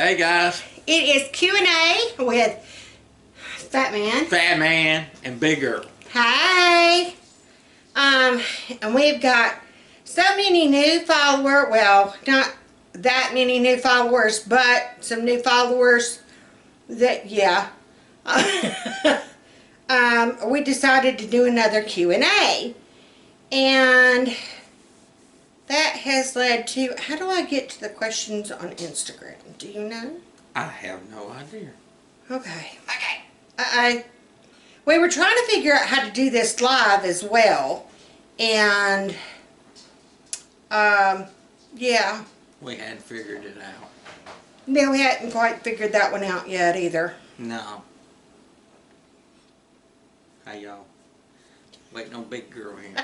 Hey guys. It is Q&A with FATMAN and Big Girl. Hey. And we've got so many new followers. Well, not that many new followers, but some new followers that, yeah. We decided to do another Q&A. And that has led to, how do I get to the questions on Instagram? Do you know? I have no idea. Okay. We were trying to figure out how to do this live as well. And, yeah. We hadn't figured it out. No, we hadn't quite figured that one out yet either. No. Hey y'all. Waiting on Big Girl here.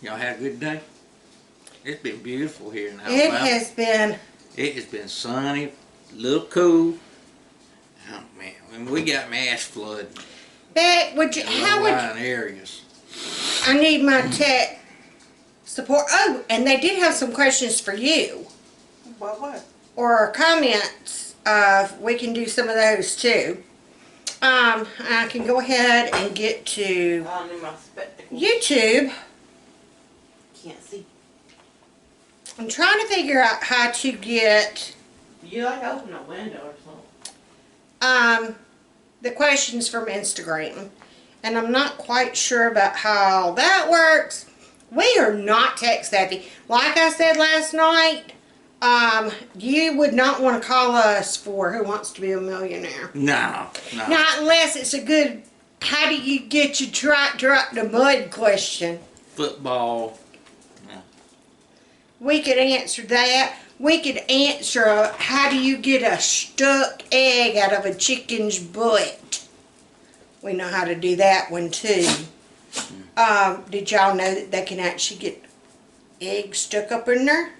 Y'all had a good day? It's been beautiful here in Alabama. It has been sunny, a little cool. Oh man, when we got mass flood. Beck, would you, how would you, areas. I need my tech support. Oh, and they did have some questions for you. What? Or comments. We can do some of those too. I can go ahead and get to I need my spectacles. YouTube. Can't see. I'm trying to figure out how to get You like open a window or something. the questions from Instagram. And I'm not quite sure about how that works. We are not tech savvy. Like I said last night, you would not want to call us for Who Wants to Be a Millionaire. No. Not unless it's a good, how do you get your tractor up the mud question. Football. We could answer that. We could answer, how do you get a stuck egg out of a chicken's butt? We know how to do that one too. Did y'all know that they can actually get eggs stuck up in there?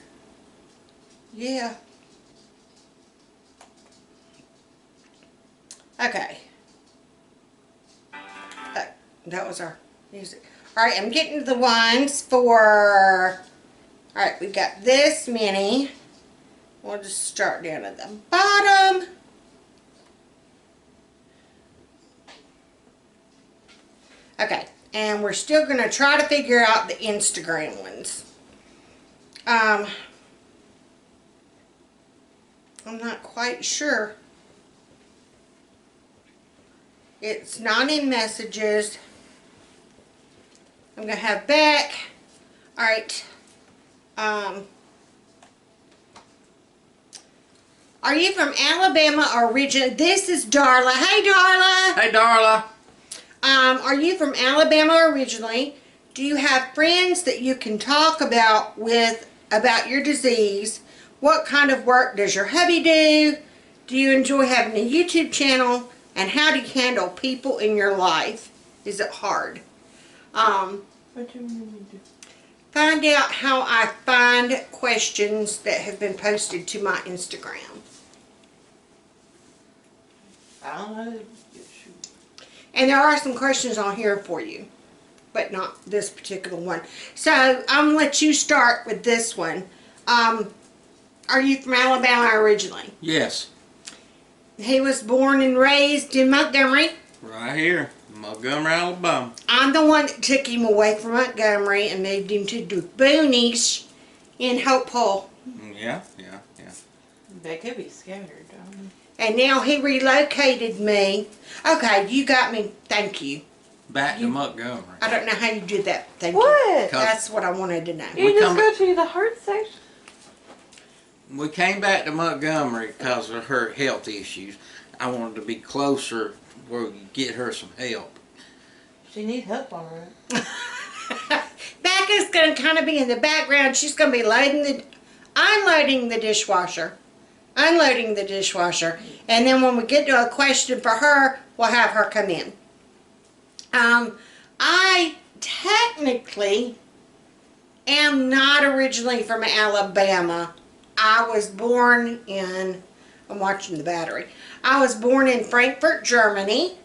Yeah. Okay. That was our music. Alright, I'm getting to the ones for... Alright, we got this many. We'll just start down at the bottom. Okay, and we're still going to try to figure out the Instagram ones. I'm not quite sure. It's not in messages. I'm going to have Beck. Alright. Are you from Alabama or region? This is Darla. Hey, Darla. Hey, Darla. Are you from Alabama originally? Do you have friends that you can talk about your disease? What kind of work does your hubby do? Do you enjoy having a YouTube channel? And how do you handle people in your life? Is it hard? What do you mean to do? Find out how I find questions that have been posted to my Instagram. I don't know. And there are some questions on here for you, but not this particular one. So I'm going to let you start with this one. Are you from Alabama originally? Yes. He was born and raised in Montgomery. Right here. Montgomery, Alabama. I'm the one that took him away from Montgomery and moved him to the boonies in Hopeful. Yeah. They could be scattered, don't they? And now he relocated me. Okay, you got me. Thank you. Back to Montgomery. I don't know how you did that. Thank you. What? That's what I wanted to know. You just go to the heart section. We came back to Montgomery because of her health issues. I wanted to be closer where we could get her some help. She needs help, all right. Becca's going to kind of be in the background. She's going to be unloading the dishwasher. Unloading the dishwasher. And then when we get to a question for her, we'll have her come in. I technically am not originally from Alabama. I was born in, I'm watching the battery. I was born in Frankfurt, Germany.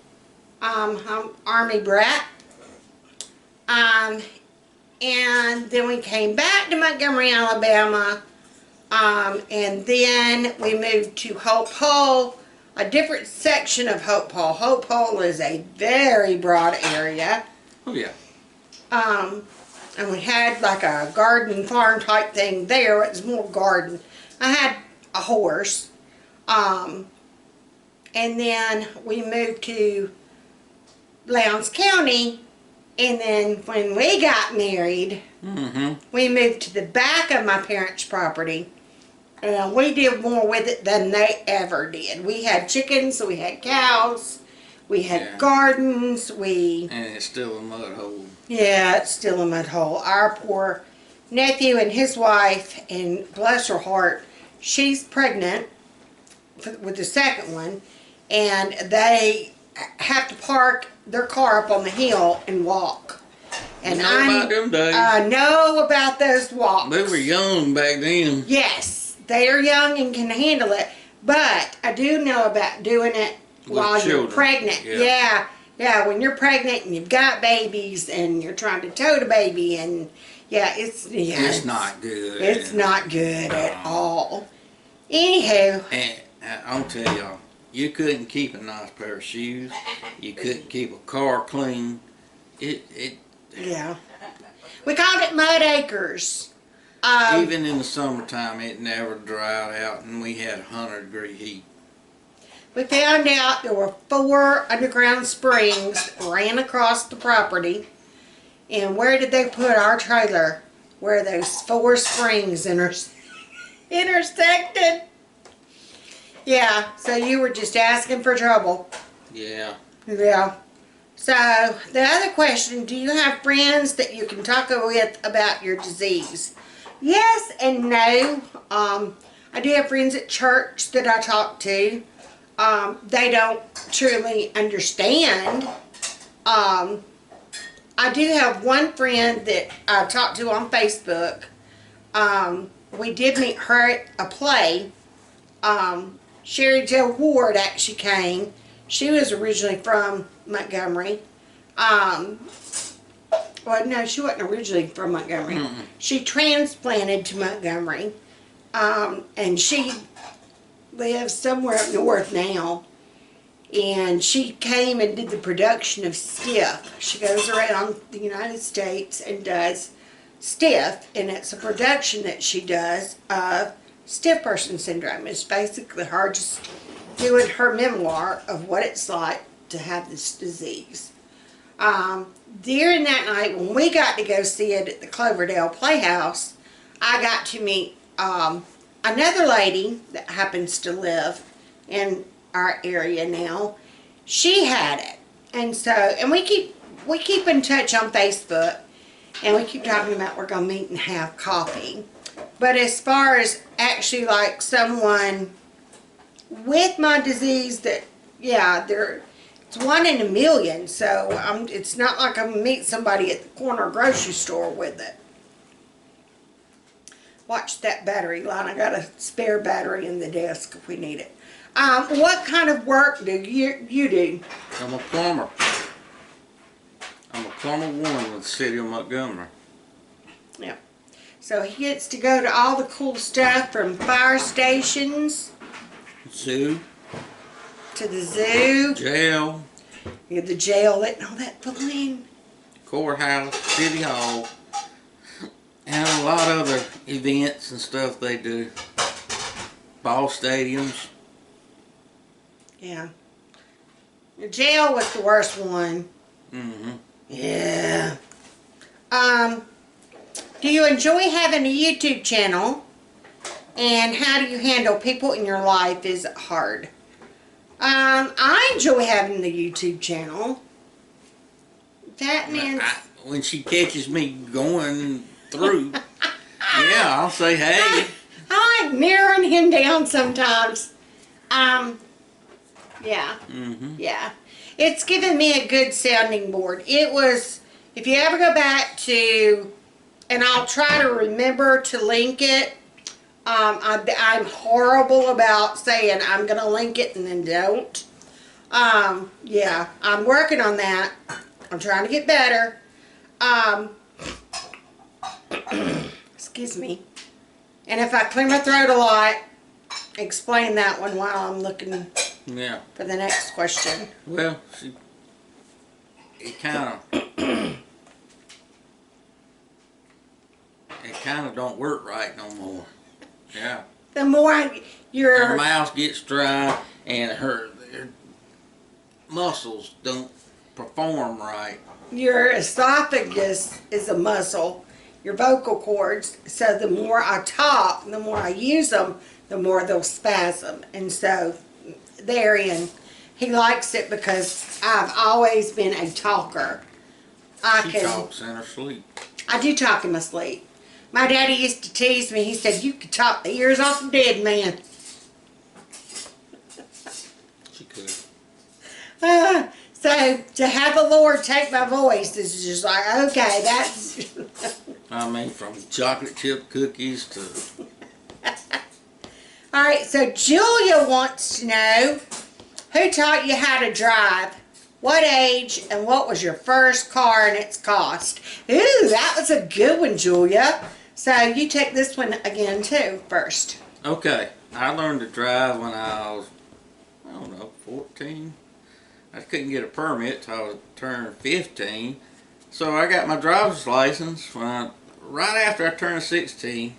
I'm Army brat. And then we came back to Montgomery, Alabama And then we moved to Hope Hole, a different section of Hope Hole. Hope Hole is a very broad area. Oh, yeah. And we had like a garden farm type thing there. It was more garden. I had a horse. And then we moved to Lowndes County. And then when we got married, we moved to the back of my parents' property. And we did more with it than they ever did. We had chickens, we had cows, we had gardens, And it's still a mud hole. Yeah, it's still a mud hole. Our poor nephew and his wife, and bless her heart, she's pregnant with the second one, and they have to park their car up on the hill and walk. And You know about them days. I know about those walks. They were young back then. Yes, they are young and can handle it, but I do know about doing it while you're pregnant. Yeah, when you're pregnant and you've got babies and you're trying to tote a baby, and it's not good. It's not good at all. Anywho, And I'll tell y'all, you couldn't keep a nice pair of shoes. You couldn't keep a car clean. Yeah. We called it Mud Acres. Even in the summertime, it never dried out, and we had 100-degree heat. We found out there were 4 underground springs ran across the property. And where did they put our trailer? Where those 4 springs intersected. Yeah, so you were just asking for trouble. Yeah. Yeah. So, the other question, do you have friends that you can talk with about your disease? Yes and no. I do have friends at church that I talk to. They don't truly understand. I do have one friend that I talked to on Facebook. We did meet her at a play. Sherry Jo Ward actually came. She was originally from Montgomery. Well, no, she wasn't originally from Montgomery. She transplanted to Montgomery. And she lives somewhere up north now. And she came and did the production of Stiff. She goes around the United States and does Stiff. And it's a production that she does of stiff person syndrome. It's basically her just doing her memoir of what it's like to have this disease. During that night, when we got to go see it at the Cloverdale Playhouse, I got to meet another lady that happens to live in our area now. She had it, and so, and we keep in touch on Facebook, and we keep talking about we're gonna meet and have coffee. But as far as actually like someone with my disease, that it's 1 in a million. So it's not like I'm gonna meet somebody at the corner grocery store with it. Watch that battery line. I got a spare battery in the desk if we need it. What kind of work do you do? I'm a plumber. I'm a plumber 1 with the city of Montgomery. Yeah. So he gets to go to all the cool stuff from fire stations. Zoo. To the zoo. Jail. You have the jail letting all that fun. Courthouse. City Hall. And a lot of other events and stuff they do. Ball stadiums. Yeah. The jail was the worst one. Yeah. Do you enjoy having a YouTube channel? And how do you handle people in your life? Is it hard? I enjoy having the YouTube channel. FATMAN. When she catches me going through, I'll say, hey. I like narrowing him down sometimes. Yeah. Yeah. It's given me a good sounding board. It was, if you ever go back to, and I'll try to remember to link it. I'm horrible about saying I'm going to link it and then don't. Yeah, I'm working on that. I'm trying to get better. Excuse me. And if I clear my throat a lot, explain that one while I'm looking for the next question. Well, it kind of don't work right no more. Yeah. The more Her mouth gets dry and her muscles don't perform right. Your esophagus is a muscle, your vocal cords, so the more I talk, the more I use them, the more they'll spasm. And so therein, he likes it because I've always been a talker. She talks in her sleep. I do talk in my sleep. My daddy used to tease me. He said, you could talk the ears off a dead man. She could. So to have the Lord take my voice is just like, okay, that's... I mean, from chocolate chip cookies to... All right, so Julia wants to know, who taught you how to drive? What age and what was your first car and its cost? Ooh, that was a good one, Julia. So you take this one again too, first. Okay, I learned to drive when I was, 14. I couldn't get a permit till I turned 15. So I got my driver's license right after I turned 16.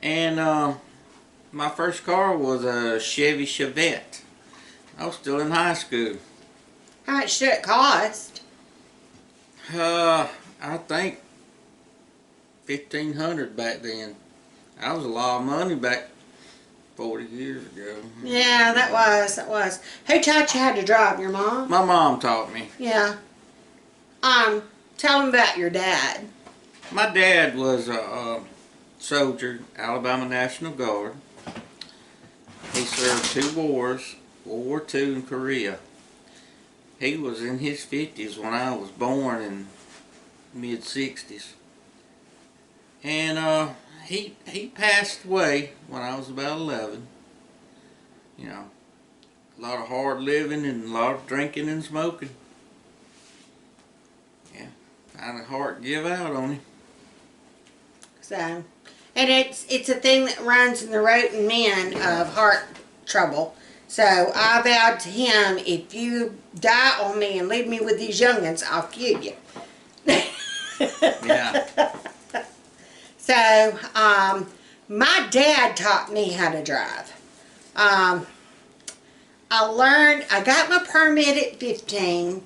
And my first car was a Chevy Chevette. I was still in high school. How much did it cost? I think $1,500 back then. That was a lot of money back 40 years ago. Yeah, that was. Who taught you how to drive? Your mom? My mom taught me. Yeah. Tell them about your dad. My dad was a soldier, Alabama National Guard. He served 2 wars, World War II and Korea. He was in his 50s when I was born in mid-60s. And he passed away when I was about 11. You know, a lot of hard living and a lot of drinking and smoking. Yeah, kind of hard to give out on him. So, and it's a thing that runs in the rote men of heart trouble. So I vowed to him, if you die on me and leave me with these youngins, I'll kill you. Yeah. So, my dad taught me how to drive. I got my permit at 15.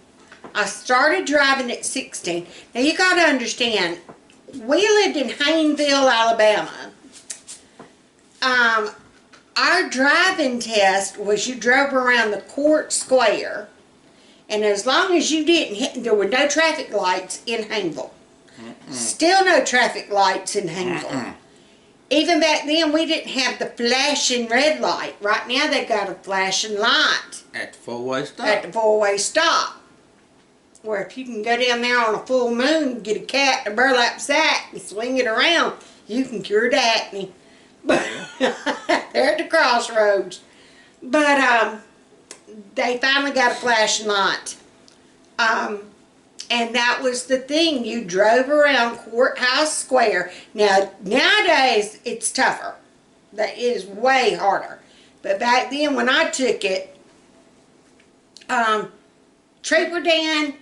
I started driving at 16. Now you got to understand, we lived in Hayneville, Alabama. Our driving test was you drove around the court square, and as long as you didn't hit, there were no traffic lights in Hayneville. Still no traffic lights in Hayneville. Even back then, we didn't have the flashing red light. Right now, they got a flashing light. At the four-way stop. At the four-way stop. Where if you can go down there on a full moon, get a cat in a burlap sack and swing it around, you can cure Daphne. But they're at the crossroads. But they finally got a flashing light. And that was the thing. You drove around Courthouse Square. Now, nowadays, it's tougher. That is way harder. But back then, when I took it, Trooper Dan,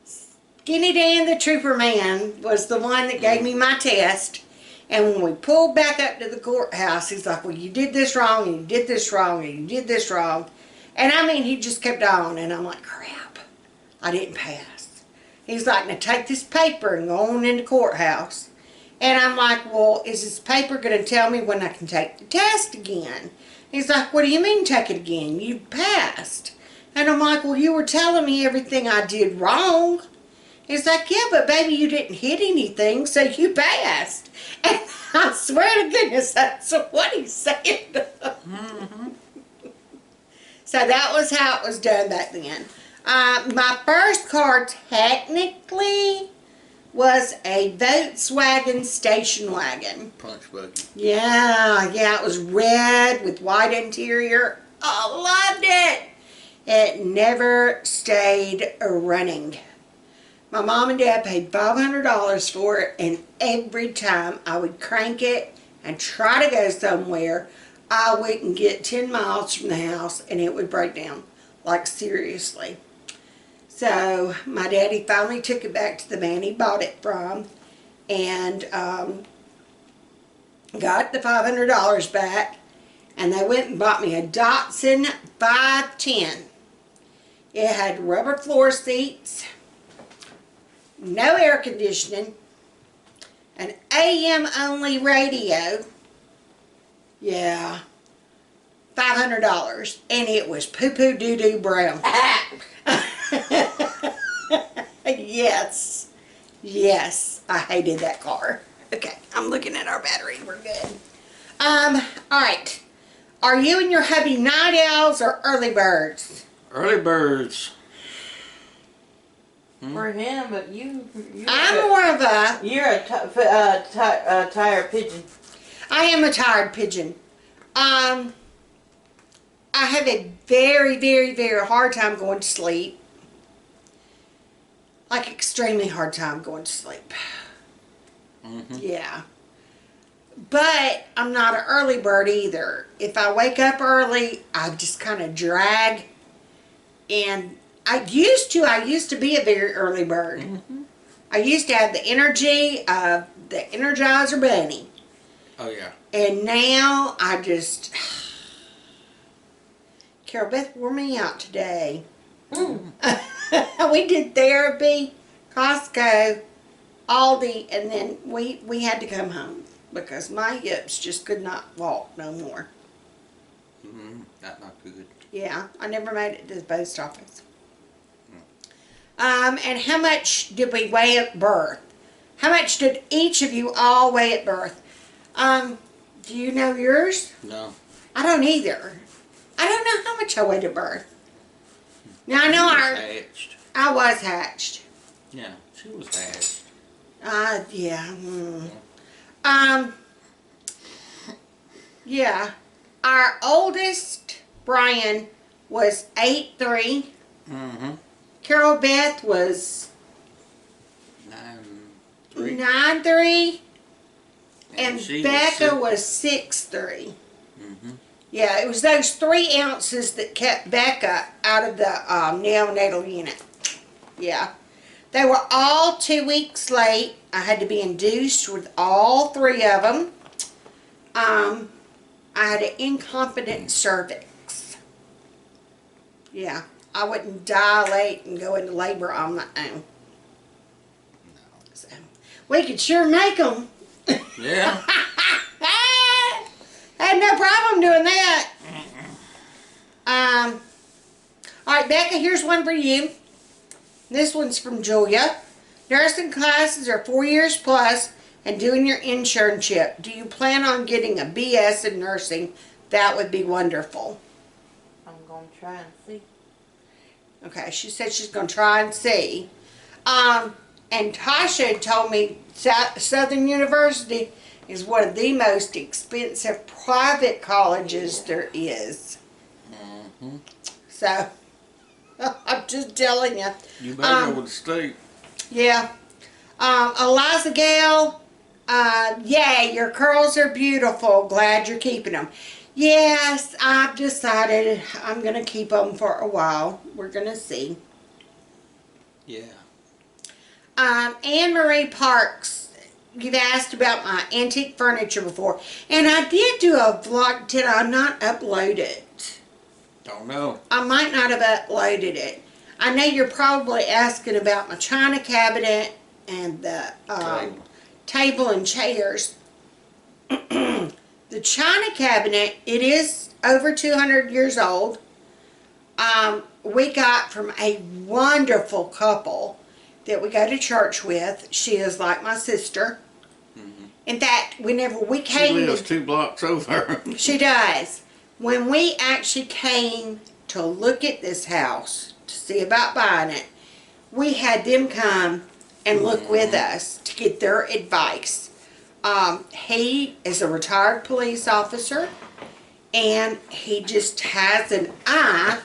Skinny Dan the Trooper Man, was the one that gave me my test. And when we pulled back up to the courthouse, he's like, well, you did this wrong, and you did this wrong, and you did this wrong. And I mean, he just kept on. And I'm like, crap, I didn't pass. He's like, now take this paper and go on in the courthouse. And I'm like, well, is this paper going to tell me when I can take the test again? He's like, what do you mean take it again? You passed. And I'm like, well, you were telling me everything I did wrong. He's like, yeah, but baby, you didn't hit anything, so you passed. And I swear to goodness, that's what he said. So that was how it was done back then. My first car technically was a Volkswagen station wagon. Punch buggy. Yeah, it was red with white interior. I loved it. It never stayed running. My mom and dad paid $500 for it, and every time I would crank it and try to go somewhere, I wouldn't get 10 miles from the house and it would break down. Like, seriously. So my daddy finally took it back to the man he bought it from and got the $500 back, and they went and bought me a Datsun 510. It had rubber floor seats, no air conditioning, an AM only radio. Yeah, $500, and it was poo-poo doo-doo brown. Yes, yes, I hated that car. Okay, I'm looking at our battery. We're good. All right. Are you and your hubby night owls or early birds? Early birds. For him, but I'm more of a... You're a tired pigeon. I am a tired pigeon. I have a very, very, very hard time going to sleep. Like, extremely hard time going to sleep. Yeah. But I'm not an early bird either. If I wake up early, I just kind of drag. And I used to be a very early bird. I used to have the energy of the Energizer Bunny. Oh, yeah. And now I just... Carol Beth wore me out today. We did therapy, Costco, Aldi, and then we had to come home because my hips just could not walk no more. That's not good. Yeah, I never made it to the post office. And how much did we weigh at birth? How much did each of you all weigh at birth? Do you know yours? No. I don't either. I don't know how much I weighed at birth. Now I know Hatched. I was hatched. Yeah, she was hatched. Yeah. Yeah. Our oldest, Brian, was 8'3". Carol Beth was 9'3". 9'3". And she Becca was was 6'3". Yeah, it was those 3 ounces that kept Becca out of the neonatal unit. Yeah. They were all 2 weeks late. I had to be induced with all 3 of them. I had an incompetent cervix. Yeah, I wouldn't dilate and go into labor on my own. So, we could sure make them. Yeah. Had no problem doing that. All right, Becca, here's one for you. This one's from Julia. Nursing classes are 4 years plus and doing your internship. Do you plan on getting a BS in nursing? That would be wonderful. I'm going to try and see. Okay, she said she's going to try and see. And Tasha told me Southern University is one of the most expensive private colleges there is. So, I'm just telling you. You better go with the state. Yeah. Eliza Gale, yeah, your curls are beautiful. Glad you're keeping them. Yes, I've decided I'm going to keep them for a while. We're going to see. Yeah. Anne Marie Parks, you've asked about my antique furniture before. And I did do a vlog. Did I not upload it? Don't know. I might not have uploaded it. I know you're probably asking about my china cabinet and the table and chairs. The china cabinet, it is over 200 years old. We got from a wonderful couple that we go to church with. She is like my sister. In fact, whenever we came... She lives 2 blocks over. She does. When we actually came to look at this house, to see about buying it, we had them come and look with us to get their advice. He is a retired police officer, and he just has an eye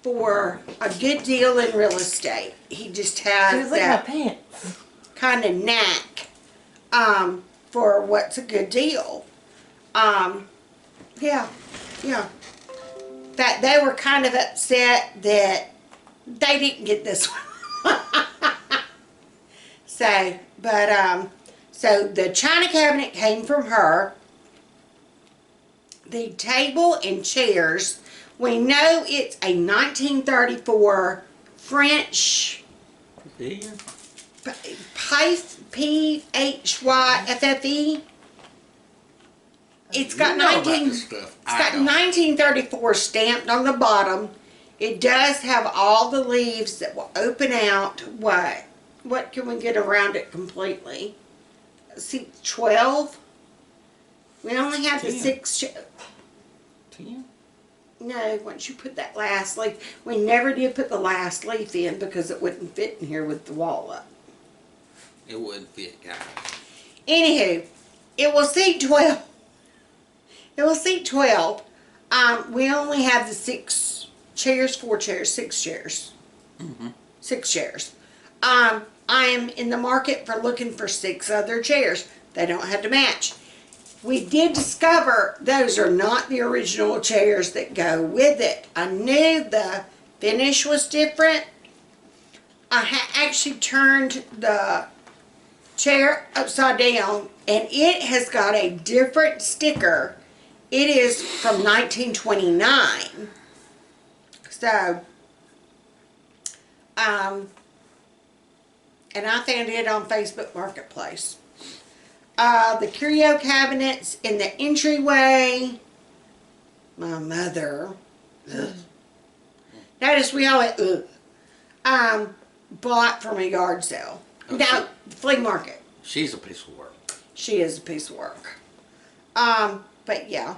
for a good deal in real estate. He just has that pants. kind of knack for what's a good deal. Yeah. That they were kind of upset that they didn't get this one. So the china cabinet came from her. The table and chairs, we know it's a 1934 French P-H-Y-F-F-E. It's got 1934 stamped on the bottom. It does have all the leaves that will open out. What can we get around it completely? See, 12? We only have 10. The 6. 10? No, once you put that last leaf. We never did put the last leaf in because it wouldn't fit in here with the wall up. It wouldn't fit, guys. Anywho, it will seat 12. It will seat 12. We only have the 6 chairs, 4 chairs, 6 chairs. 6 chairs. I am in the market for looking for 6 other chairs. They don't have to match. We did discover those are not the original chairs that go with it. I knew the finish was different. I actually turned the chair upside down and it has got a different sticker. It is from 1929. So, and I found it on Facebook Marketplace. The curio cabinets in the entryway. My mother. Notice we all went, bought from a yard sale. Okay. No, flea market. She's a piece of work. She is a piece of work. But yeah.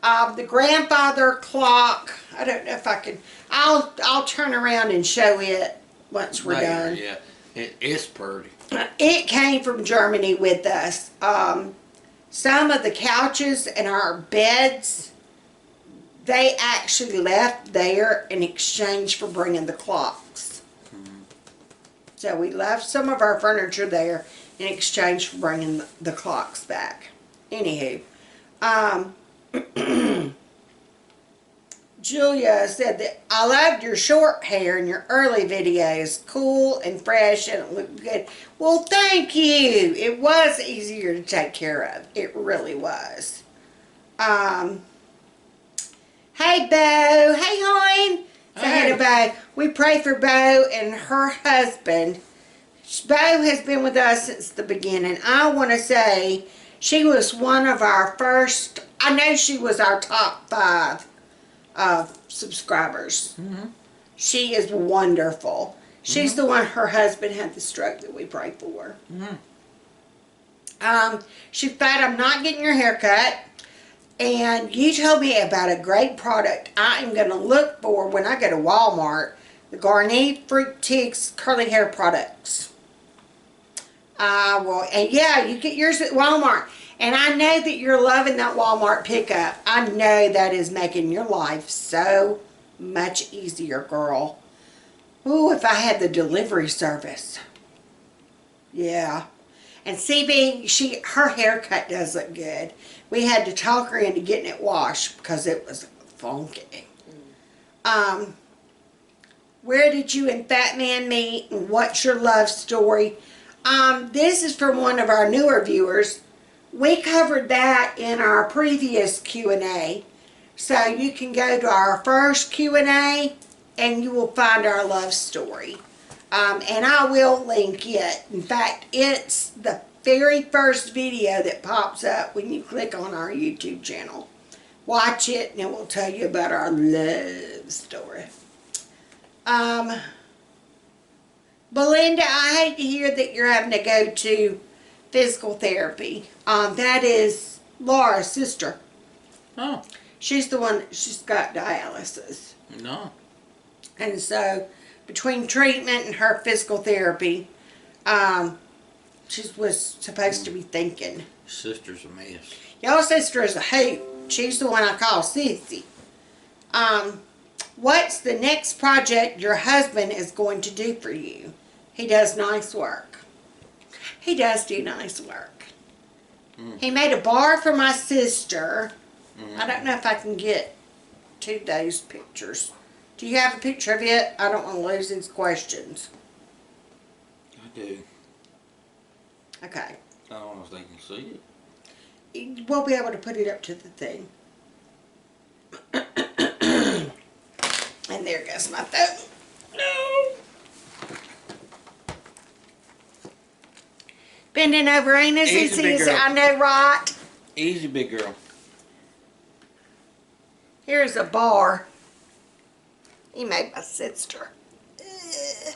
The grandfather clock, I don't know if I can, I'll turn around and show it once we're done. Yeah, it's pretty. It came from Germany with us. Some of the couches and our beds, they actually left there in exchange for bringing the clocks. So we left some of our furniture there in exchange for bringing the clocks back. Anywho, Julia said that I loved your short hair in your early videos. Cool and fresh and it looked good. Well, thank you. It was easier to take care of. It really was. Hey, Bo. Hey, hon. Say hi to Bo. We pray for Bo and her husband. Bo has been with us since the beginning. I want to say she was one of our first, I know she was our top 5 subscribers. She is wonderful. She's the one, her husband had the stroke that we pray for. She said, I'm not getting your hair cut. And you told me about a great product I am going to look for when I go to Walmart. The Garnier Fructis curly hair products. And yeah, you get yours at Walmart. And I know that you're loving that Walmart pickup. I know that is making your life so much easier, girl. Ooh, if I had the delivery service. Yeah. And CB, her haircut does look good. We had to talk her into getting it washed because it was funky. Where did you and Fatman meet and what's your love story? This is from one of our newer viewers. We covered that in our previous Q&A. So you can go to our first Q&A and you will find our love story. And I will link it. In fact, it's the very first video that pops up when you click on our YouTube channel. Watch it and it will tell you about our love story. Belinda, I hate to hear that you're having to go to physical therapy. That is Laura's sister. Oh. She's the one, she's got dialysis. No. And so, between treatment and her physical therapy, she was supposed to be thinking. Sister's a mess. Your sister is a hoot. She's the one I call Sissy. What's the next project your husband is going to do for you? He does nice work. He does do nice work. He made a bar for my sister. Mm. I don't know if I can get to those pictures. Do you have a picture of it? I don't want to lose these questions. I do. Okay. I don't know if they can see it. We'll be able to put it up to the thing. And there goes my phone. No. Bending over ain't as Easy, easy big as girl. I know, right? Easy, big girl. Here's a bar. He made my sister. Ugh.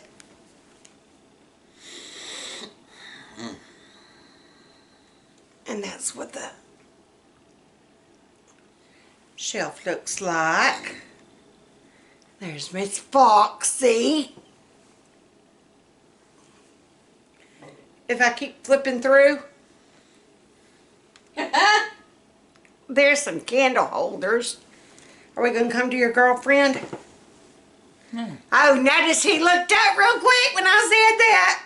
And that's what the shelf looks like. There's Miss Foxy. If I keep flipping through, there's some candle holders. Are we going to come to your girlfriend? No. Oh, notice he looked up real quick when I said that.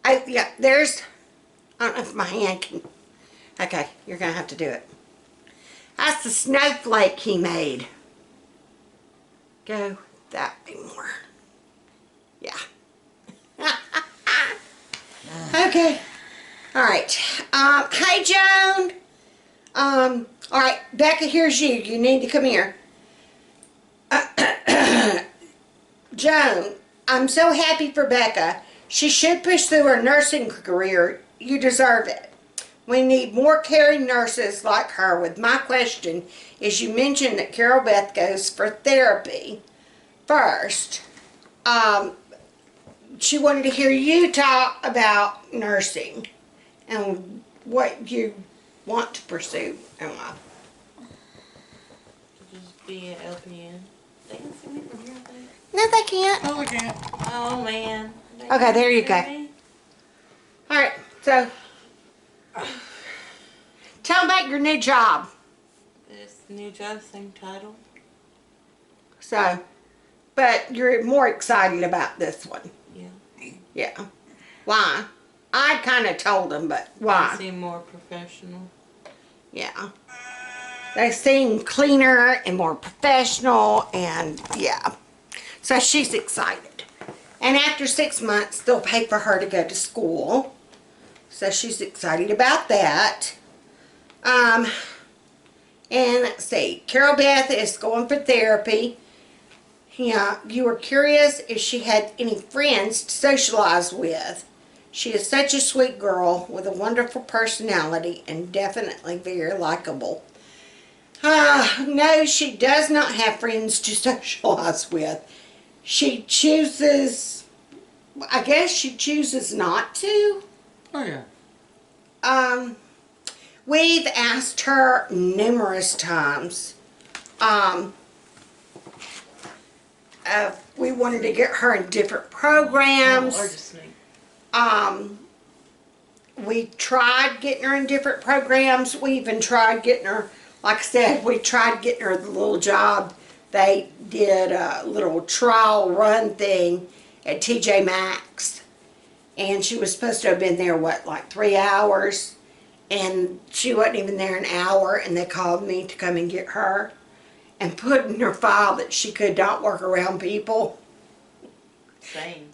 Oh, yeah, there's, I don't know if my hand can, okay, you're going to have to do it. That's the snowflake he made. Go that way more. Yeah. Okay. All right. Hey, Joan. All right, Becca, here's you. You need to come here. Joan, I'm so happy for Becca. She should push through her nursing career. You deserve it. We need more caring nurses like her. With my question is, you mentioned that Carol Beth goes for therapy. First, she wanted to hear you talk about nursing and what you want to pursue in life. Just be an LPN. They can see me from here, I think. No, they can't. No, we can't. Oh, man. They Okay, can't there you see go. me. All right, so tell them about your new job. This new job, same title. So, but you're more excited about this one. Yeah. Yeah. Why? I kind of told them, but They why? seem more professional. Yeah. They seem cleaner and more professional, and yeah. So she's excited. And after 6 months, they'll pay for her to go to school. So she's excited about that. And let's see. Carol Beth is going for therapy. Yeah, you were curious if she had any friends to socialize with. She is such a sweet girl with a wonderful personality and definitely very likable. No, she does not have friends to socialize with. She chooses, I guess she chooses not to. Oh, yeah. We've asked her numerous times. We wanted to get her in different programs. Oh, or just me. We tried getting her in different programs. We even tried getting her, like I said, we tried getting her the little job. They did a little trial run thing at TJ Maxx. And she was supposed to have been there, what, like 3 hours? And she wasn't even there an hour, and they called me to come and get her and put in her file that she could not work around people. Same.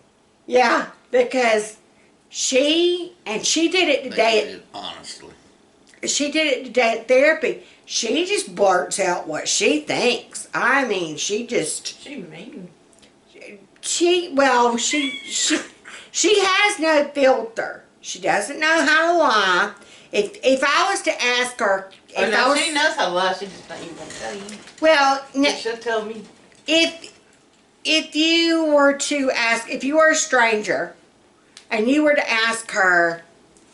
Yeah, because she did it today. They did, honestly. She did it today at therapy. She just blurts out what she thinks. I mean, she just, She mean. she has no filter. She doesn't know how to lie. If I was to ask her, Oh, if I no, was, she knows how to lie. She just not even gonna tell you. well, But she'll tell me. if you were to ask, if you were a stranger, and you were to ask her,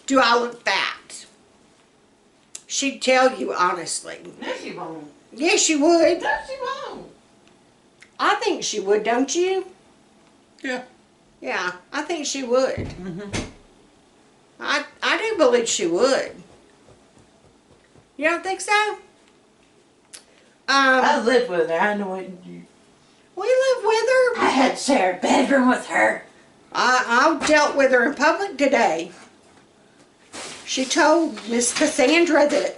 do I look fat? She'd tell you honestly. No, she won't. Yes, she would. No, she won't. I think she would, don't you? Yeah. Yeah, I think she would. Mm-hmm. I do believe she would. You don't think so? I lived with her. I know what you do. We live with her. I had to share a bedroom with her. I dealt with her in public today. She told Miss Cassandra that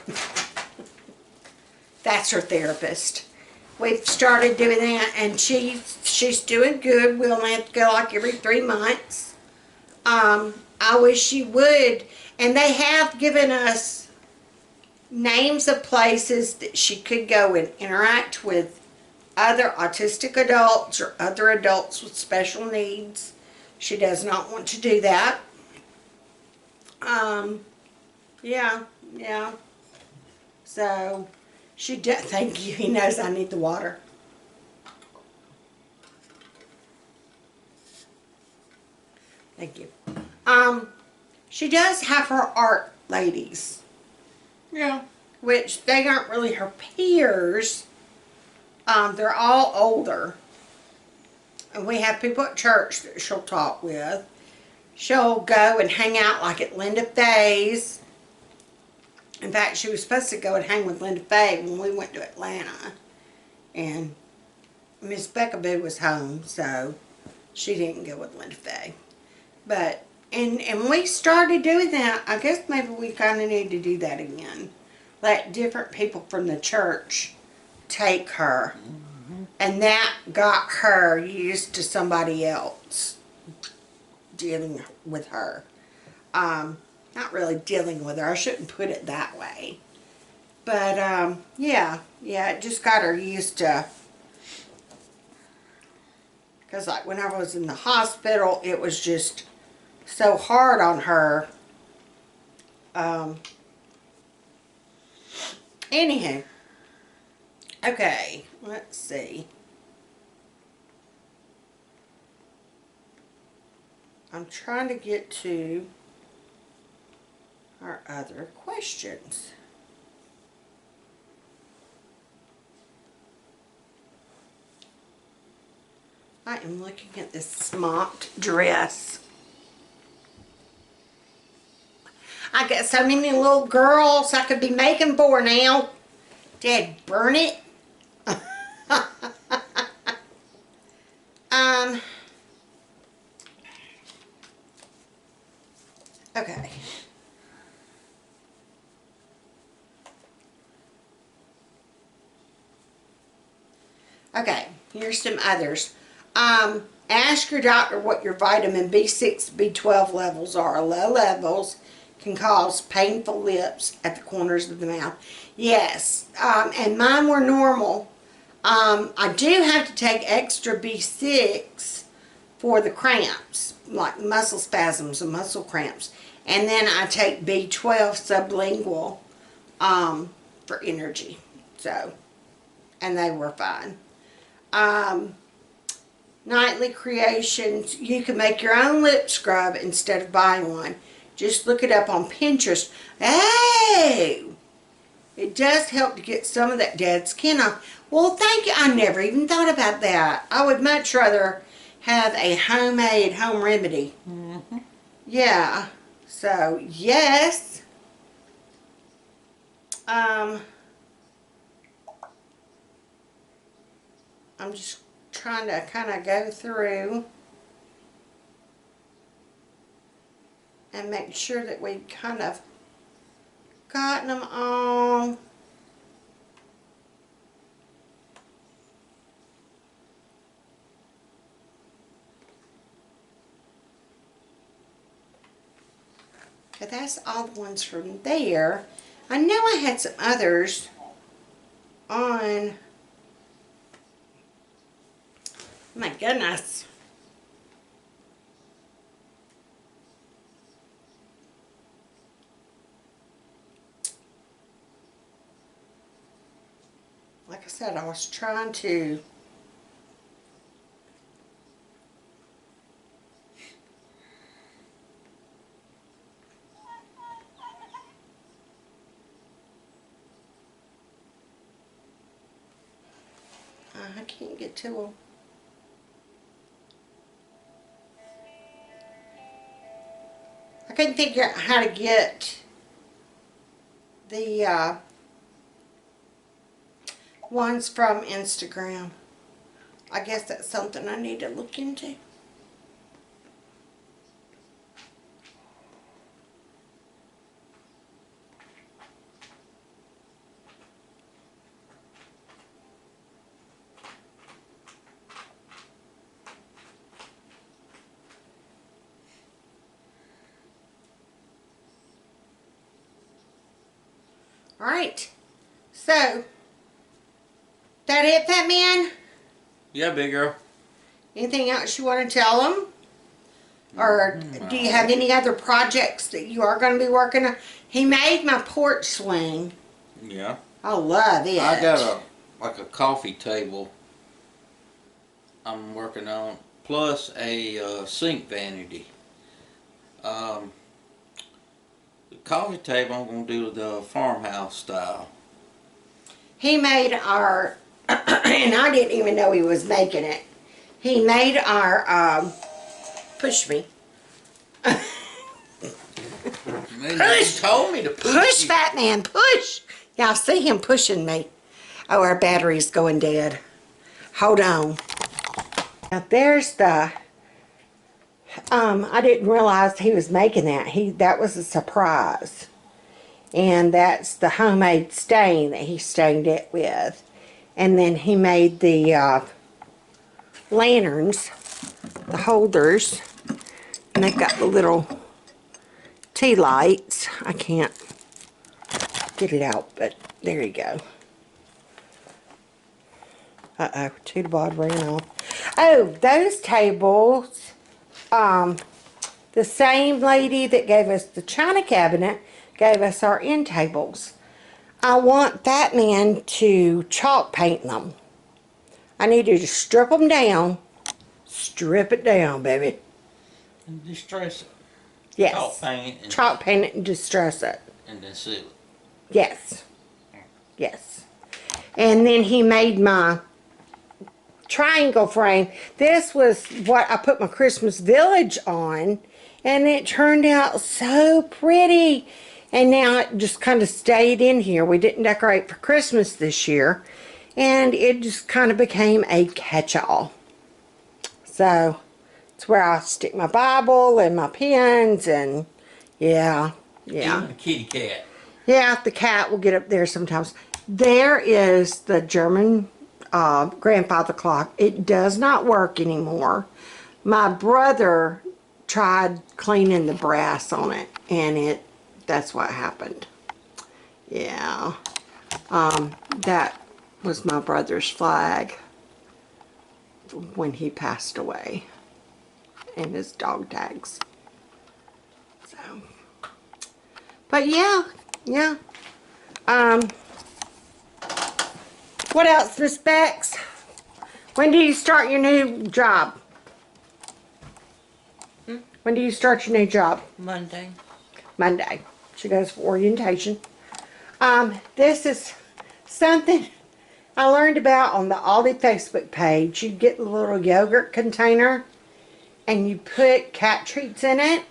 that's her therapist. We've started doing that, and she's doing good. We only have to go like every 3 months. I wish she would, and they have given us names of places that she could go and interact with other autistic adults or other adults with special needs. She does not want to do that. Yeah. So, thank you. He knows I need the water. Thank you. She does have her art ladies. Yeah. Which they aren't really her peers. They're all older. And we have people at church that she'll talk with. She'll go and hang out like at Linda Faye's. In fact, she was supposed to go and hang with Linda Faye when we went to Atlanta. And Miss Becca Boo was home, so she didn't go with Linda Faye. But, and we started doing that. I guess maybe we kind of need to do that again. Let different people from the church take her. And that got her used to somebody else dealing with her. Not really dealing with her. I shouldn't put it that way. But, yeah, it just got her used to. Because, like, when I was in the hospital, it was just so hard on her. Anywho. Okay, let's see. I'm trying to get to our other questions. I am looking at this smocked dress. I got so many little girls I could be making for now. Dad, burn it. Okay. Okay, here's some others. Ask your doctor what your vitamin B6, B12 levels are. Low levels can cause painful lips at the corners of the mouth. Yes, and mine were normal. I do have to take extra B6 for the cramps, like muscle spasms and muscle cramps. And then I take B12 sublingual for energy. So, and they were fine. Nightly creations. You can make your own lip scrub instead of buying one. Just look it up on Pinterest. Hey! It does help to get some of that dead skin off. Well, thank you. I never even thought about that. I would much rather have a homemade home remedy. Mm-hmm. Yeah. So, yes. I'm just trying to kind of go through and make sure that we kind of gotten them all. Okay, that's all the ones from there. I know I had some others on. My goodness. Like I said, I was trying to I can't get to them. I couldn't figure out how to get the ones from Instagram. I guess that's something I need to look into. Alright. So, that it, Fat Man? Yeah, big girl. Anything else you want to tell them? Or do you have any other projects that you are going to be working on? He made my porch swing. Yeah. I love it. I got a coffee table I'm working on, plus a sink vanity. The coffee table I'm going to do the farmhouse style. He made our, and I didn't even know he was making it. He made our, push me. Push! You told me to Push, Fat Man, push! Yeah, I see him pushing me. Oh, our battery's going dead. Hold on. Now there's the, I didn't realize he was making that. That was a surprise. And that's the homemade stain that he stained it with. And then he made the lanterns, the holders, and they've got the little tea lights. I can't get it out, but there you go. Uh-oh, Tootabod ran off. Oh, those tables, the same lady that gave us the china cabinet gave us our end tables. I want Fat Man to chalk paint them. I need you to strip them down. Strip it down, baby. And distress it. Yes. Chalk paint it. Chalk paint it and distress it. And then seal it. Yes. Yes. And then he made my triangle frame. This was what I put my Christmas village on, and it turned out so pretty. And now it just kind of stayed in here. We didn't decorate for Christmas this year, and it just kind of became a catch-all. So it's where I stick my Bible and my pens, and yeah. Even the kitty cat. Yeah, the cat will get up there sometimes. There is the German grandfather clock. It does not work anymore. My brother tried cleaning the brass on it, and that's what happened. Yeah. That was my brother's flag when he passed away, and his dog tags. So, but yeah. What else, Miss Bex? When do you start your new job? When do you start your new job? Monday. Monday. She goes for orientation. This is something I learned about on the Aldi Facebook page. You get the little yogurt container and you put cat treats in it,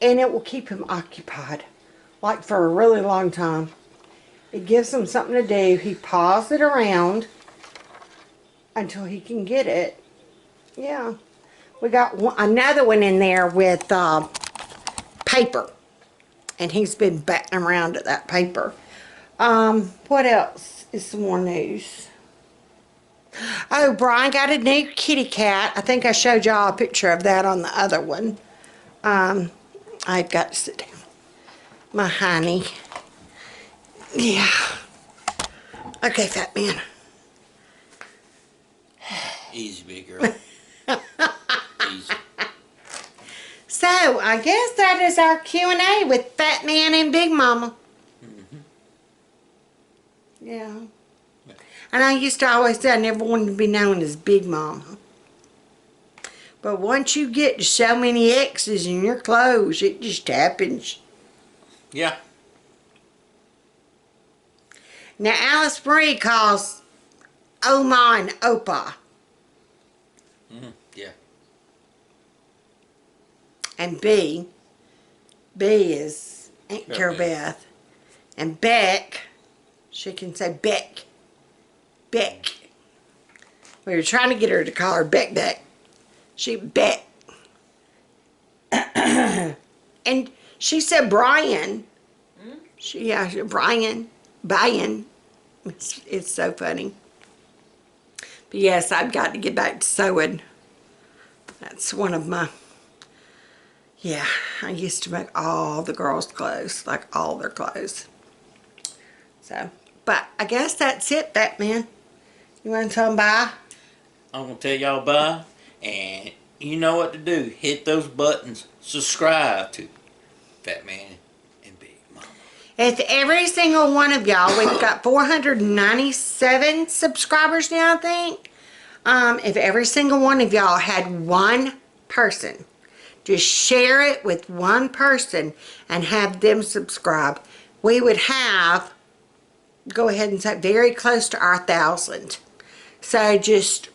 and it will keep him occupied, like for a really long time. It gives him something to do. He paws it around until he can get it. Yeah. We got another one in there with paper. And he's been batting around at that paper. What else is some more news? Oh, Brian got a new kitty cat. I think I showed y'all a picture of that on the other one. I've got to sit down. My honey. Yeah. Okay, Fat Man. Easy, big girl. Easy. So, I guess that is our Q&A with Fat Man and Big Mama. Yeah. And I used to always say I never wanted to be known as Big Mama. But once you get so many X's in your clothes, it just happens. Yeah. Now, Alice Marie calls Oma and Opa. Yeah. And B is Aunt Carol Beth. And Beck, she can say Beck. Beck. We were trying to get her to call her Beck. She Beck. And she said Brian. She said Brian. It's so funny. But yes, I've got to get back to sewing. That's one of my... Yeah, I used to make all the girls' clothes, like all their clothes. So, but I guess that's it, Batman. You want to tell them bye? I'm going to tell y'all bye. And you know what to do. Hit those buttons. Subscribe to FATMAN and BIG MOMMA. If every single one of y'all, we've got 497 subscribers now, I think. If every single one of y'all had one person, just share it with one person and have them subscribe, we would have, go ahead and say, very close to our 1,000. So just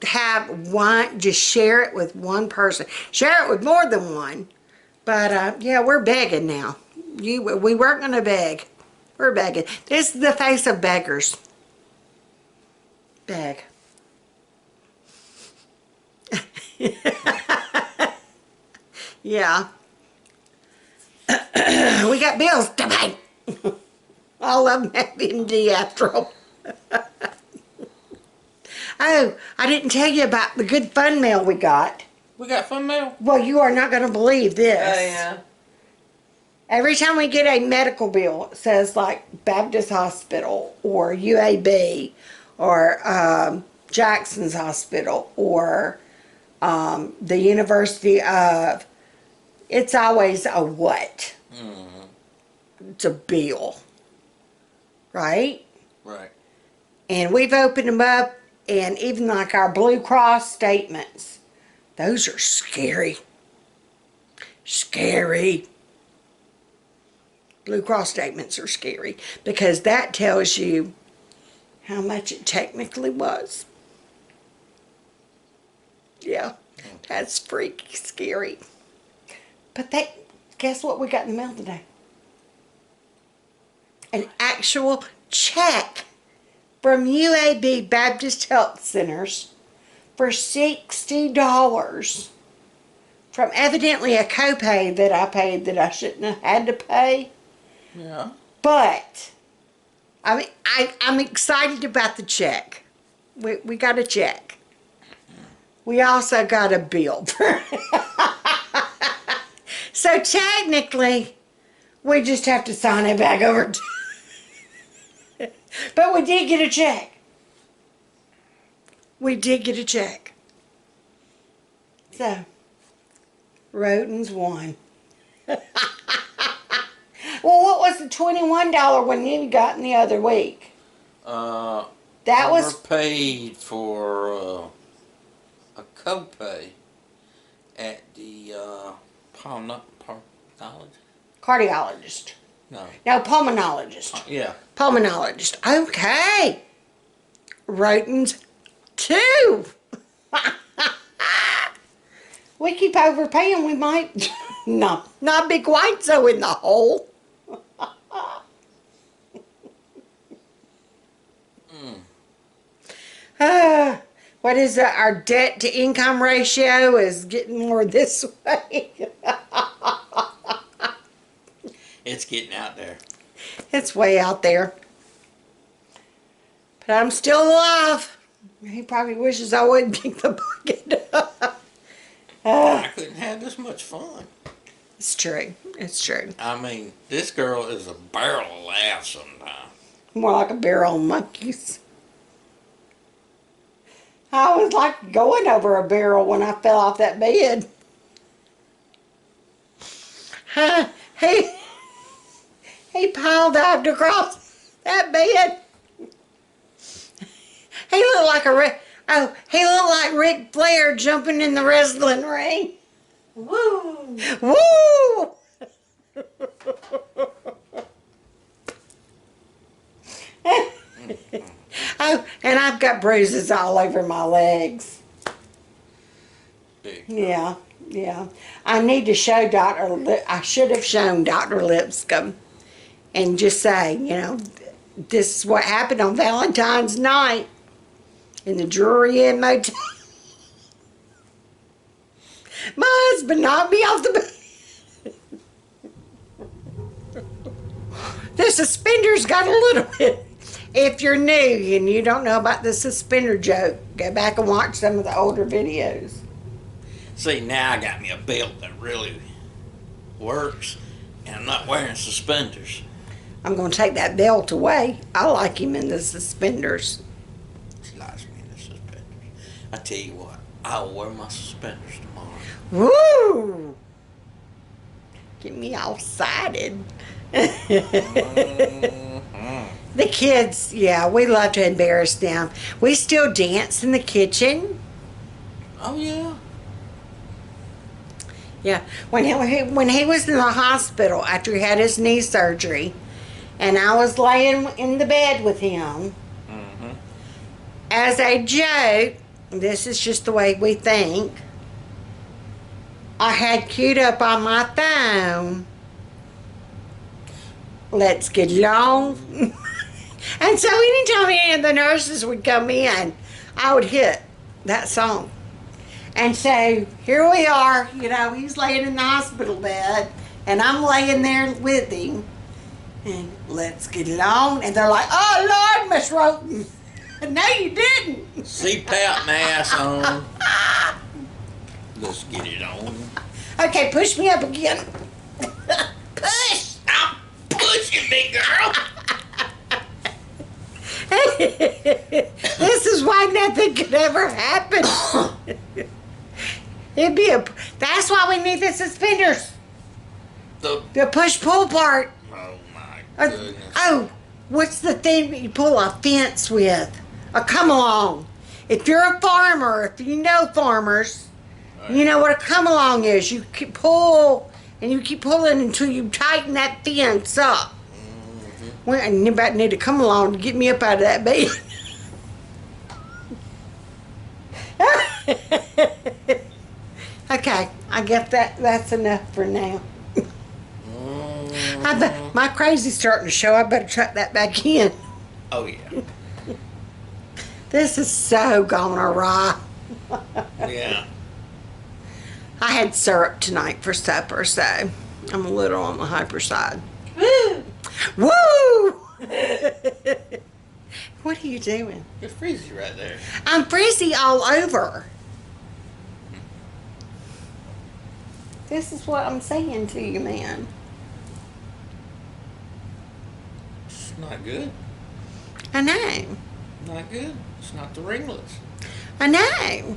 have one, just share it with one person. Share it with more than one. But yeah, we're begging now. We weren't going to beg. We're begging. This is the face of beggars. Beg. Yeah. We got bills to pay. All of them have MD after them. Oh, I didn't tell you about the good fun mail we got. We got fun mail? Well, you are not going to believe this. Oh, yeah. Every time we get a medical bill, it says like Baptist Hospital or UAB or Jackson's Hospital or the University of, it's always a what? It's a bill. Right? Right. And we've opened them up, and even like our Blue Cross statements, those are scary. Scary. Blue Cross statements are scary because that tells you how much it technically was. Yeah, that's freaky scary. But guess what we got in the mail today? An actual check from UAB Baptist Health Centers for $60 from evidently a copay that I paid that I shouldn't have had to pay. Yeah. But I mean, I'm excited about the check. We got a check. We also got a bill. So technically, we just have to sign it back over. But we did get a check. We did get a check. So, Rodens won. Well, what was the $21 one you got in the other week? That was paid for a copay at the cardiologist. No, pulmonologist. yeah. Pulmonologist. Okay. Rodens 2. We keep overpaying. We might. No, not Big White so in the hole. What is it? Our debt to income ratio is getting more this way. It's getting out there. It's way out there. But I'm still alive. He probably wishes I wouldn't pick the bucket up. I couldn't have this much fun. It's true. It's true. I mean, this girl is a barrel of laughs sometimes. More like a barrel of monkeys. I was like going over a barrel when I fell off that bed. He pile dived across that bed. He looked like he looked like Ric Flair jumping in the wrestling ring. Woo! Woo! Oh, and I've got bruises all over my legs. Big. Yeah, yeah. I need to show I should have shown Dr. Lipscomb and just say, you know, this is what happened on Valentine's night in the Drury Inn Motel. My husband knocked me off the bed. The suspenders got a little bit. If you're new and you don't know about the suspender joke, go back and watch some of the older videos. See, now I got me a belt that really works, and I'm not wearing suspenders. I'm going to take that belt away. I like him in the suspenders. She likes me in the suspenders. I tell you what, I'll wear my suspenders tomorrow. Woo! Get me all excited. The kids, yeah, we love to embarrass them. We still dance in the kitchen. Oh, yeah. Yeah, when he was in the hospital after he had his knee surgery, and I was laying in the bed with him, as a joke, this is just the way we think, I had queued up on my phone, "Let's Get Along." And so anytime any of the nurses would come in, I would hit that song. And so here we are, you know, he's laying in the hospital bed, and I'm laying there with him, and "Let's Get Along," and they're like, "Oh Lord, Miss Roten." No, you didn't. CPAP mask on. Let's get it on. Okay, push me up again. Push. I'm pushing, big girl. This is why nothing could ever happen. That's why we need the suspenders. The push-pull part. Oh my goodness. Oh, what's the thing that you pull a fence with? A come along. If you're a farmer, if you know farmers, you know what a come along is. You keep pull, and you keep pulling until you tighten that fence up. Well, I about need to come along to get me up out of that bed. Okay, I guess that's enough for now. My crazy's starting to show. I better chuck that back in. Oh, yeah. This is so gone awry. Yeah. I had syrup tonight for supper, so I'm a little on the hyper side. Woo! Woo! What are you doing? You're freezy right there. I'm frizzy all over. This is what I'm saying to you, man. It's not good. I know. Not good. It's not the ringlets. I know.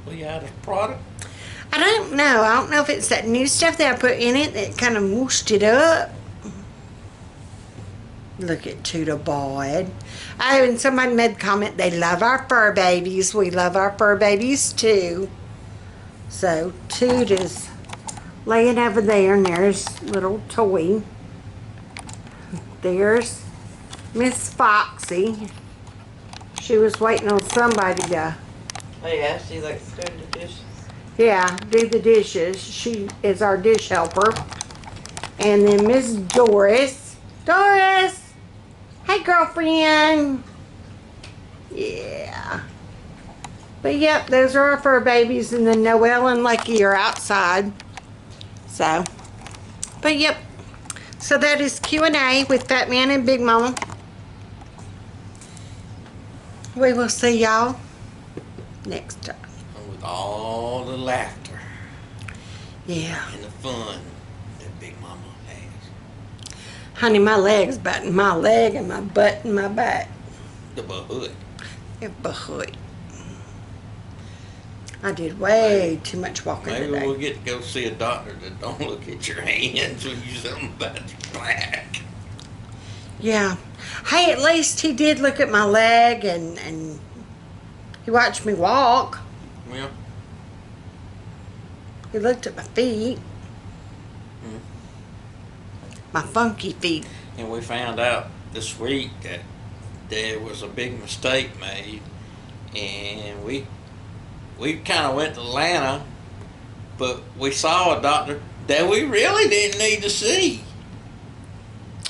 Well, you out of product? I don't know. I don't know if it's that new stuff that I put in it that kind of whooshed it up. Look at Tuda Boyd. Oh, and somebody made the comment, they love our fur babies. We love our fur babies too. So Tuda's laying over there, and there's little Toy. There's Miss Foxy. She was waiting on somebody to, Oh yeah, she likes doing the dishes. yeah, do the dishes. She is our dish helper. And then Miss Doris. Doris! Hey, girlfriend. Yeah. But yep, those are our fur babies, and then Noelle and Lucky are outside. So, but yep. So that is Q&A with Fatman and Big Mama. We will see y'all next time. And with all the laughter Yeah. and the fun that Big Mama has. Honey, my leg's biting my leg and my butt and my back. The hood. Yeah, but I did way too much walking Maybe today. we'll get to go see a doctor that don't look at your hands when you something about your back. Yeah. Hey, at least he did look at my leg and he watched me walk. Well, He looked at my feet. Mm. My funky feet. and we found out this week that there was a big mistake made, and we kind of went to Atlanta, but we saw a doctor that we really didn't need to see.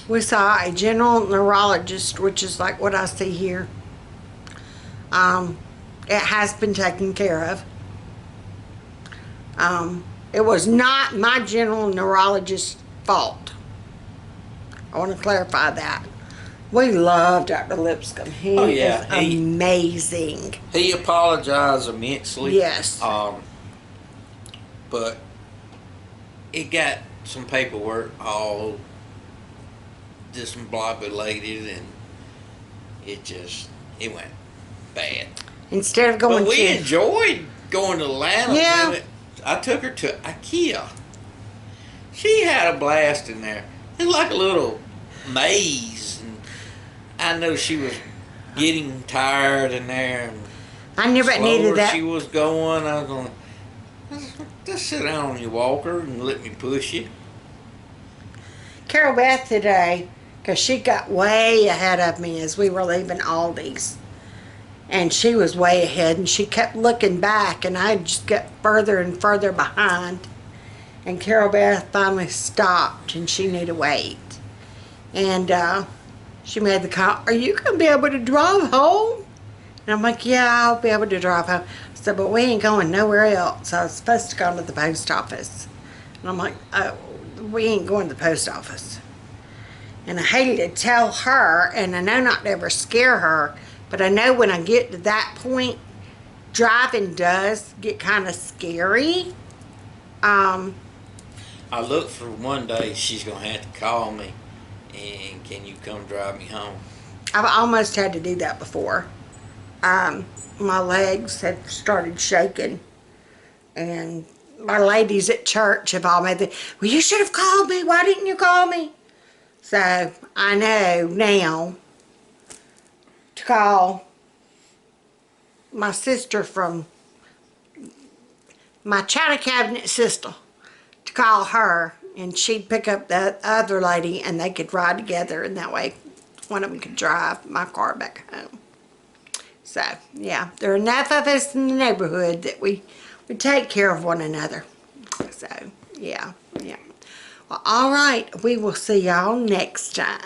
We saw a general neurologist, which is like what I see here. It has been taken care of. It was not my general neurologist's fault. I want to clarify that. We love Dr. Lipscomb. He is amazing. He apologized immensely. Yes. But it got some paperwork all discombobulated, and it went bad. Instead of going But we to... enjoyed going to Atlanta. Yeah. I took her to IKEA. She had a blast in there. It was like a little maze, and I know she was getting tired in there. And I never needed that. She was going. I was going, just sit down on your walker and let me push you. Carol Beth today, because she got way ahead of me as we were leaving Aldi's. And she was way ahead, and she kept looking back, and I just got further and further behind. And Carol Beth finally stopped, and she knew to wait. And she made the call, "Are you going to be able to drive home?" And I'm like, "Yeah, I'll be able to drive home." I said, "But we ain't going nowhere else. I was supposed to go to the post office." And I'm like, "Oh, we ain't going to the post office." And I hated to tell her, and I know not to ever scare her, but I know when I get to that point, driving does get kind of scary. I look for one day she's going to have to call me, and can you come drive me home? I've almost had to do that before. My legs have started shaking, and my ladies at church have all made the, "Well, you should have called me. Why didn't you call me?" So I know now to call my sister from my china cabinet sister, to call her, and she'd pick up the other lady, and they could ride together, and that way one of them could drive my car back home. So yeah, there are enough of us in the neighborhood that we take care of one another. So yeah. Well, all right, we will see y'all next time.